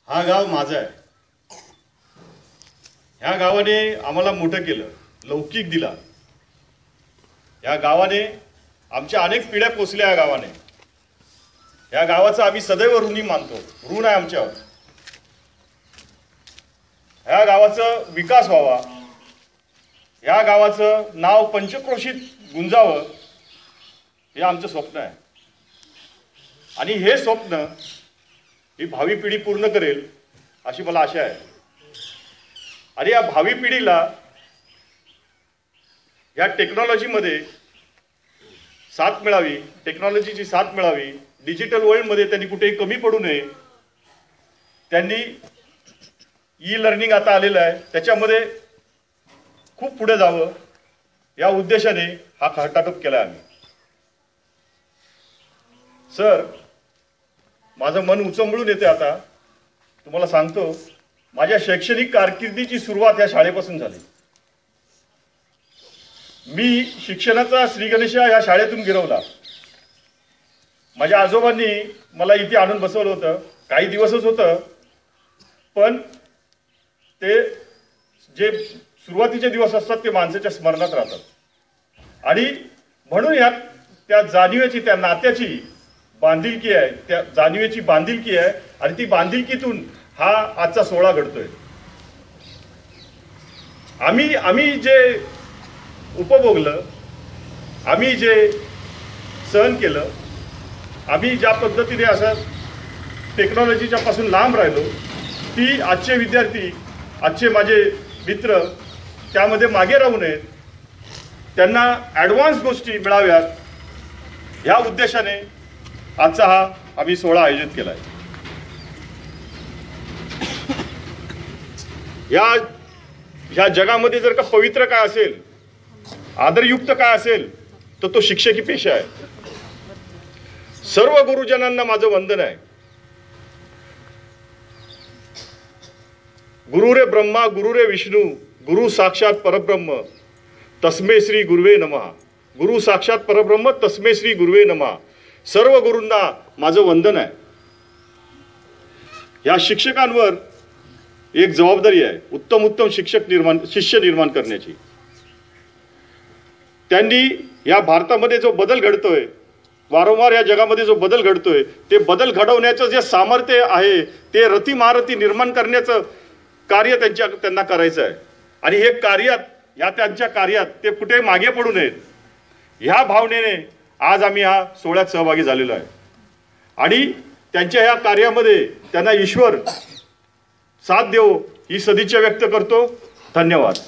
हा गाव माझा आहे। ह्या गावाने आम्हाला मोठं केलं, लौकिक दिला। या गावाने आमच्या अनेक पिढ्या पोचल्या। या गावाने, या गावाचा आम्ही सदैव ऋणी मानतो, ऋण आहे आमच्यावर। ह्या गावाचा विकास व्हावा, या गावाचं नाव पंचक्रोशीत गुंजावं, हे आमचं स्वप्न आहे। आणि हे स्वप्न ही भावी पिढी पूर्ण करेल अशी मला आशा आहे। आणि या भावी पिढीला या टेक्नॉलॉजीमध्ये साथ मिळावी, टेक्नॉलॉजीची साथ मिळावी, डिजिटल वर्ल्डमध्ये त्यांनी कुठेही कमी पडू नये। त्यांनी ई लर्निंग आता आलेलं आहे, त्याच्यामध्ये खूप पुढे जावं, या उद्देशाने हा खटाटोप केला आम्ही। सर, माझं मन उचंबळून येते। आता तुम्हाला सांगतो, माझ्या शैक्षणिक कारकिर्दीची सुरुवात या शाळेपासून झाली। मी शिक्षणाचा श्रीगणेशा या शाळेतून गिरवला। माझ्या आजोबांनी मला इथे आणून बसवलं होतं, काही दिवसच होतं, पण ते जे सुरुवातीचे दिवस असतात ते माणसाच्या स्मरणात राहतात। आणि म्हणून यात त्या जाणीवेची, त्या नात्याची बांधिलकी आहे, त्या जाणीवेची बांधिलकी आहे। आणि ती बांधिलकीतून हा आजचा सोहळा घडतोय। आम्ही जे उपभोगलं, आम्ही जे सहन केलं, आम्ही ज्या पद्धतीने असं टेक्नॉलॉजीच्या पासून लांब राहिलो, ती आजचे विद्यार्थी, आजचे माझे मित्र त्यामध्ये मागे राहू नयेत, त्यांना ॲडव्हान्स गोष्टी मिळाव्यात, ह्या उद्देशाने आजचा हा आम्ही सोहळा आयोजित केला आहे। ह्या जगामध्ये जर का पवित्र काय असेल, आदरयुक्त काय असेल, तर तो शिक्षकी पेशा आहे। सर्व गुरुजनांना माझं वंदन आहे। गुरु रे ब्रह्मा गुरु रे विष्णू गुरु साक्षात परब्रह्म तस्मै श्री गुरुवे नमः। गुरु साक्षात परब्रह्म तस्मै श्री गुरुवे नमः। सर्व गुरूंना माझं वंदन आहे। या शिक्षकांवर एक जबाबदारी आहे, उत्तम शिष्य निर्माण करण्याची। त्यांनी या भारतामध्ये जो बदल घडतोय, वारंवार या जगामध्ये जो बदल घडतोय, ते बदल घडवण्याचं जे सामर्थ्य आहे, ते रती महारथी निर्माण करण्याचं कार्य त्यांना करायचं आहे। आणि हे त्यांच्या कार्यात ते कुठे मागे पडू नयेत, ह्या भावनेने आज आम्ही ह्या सोहळ्यात सहभागी झालेलो आहे। आणि त्यांच्या ह्या कार्यामध्ये त्यांना ईश्वर साथ देवो ही सदिच्छा व्यक्त करतो। धन्यवाद।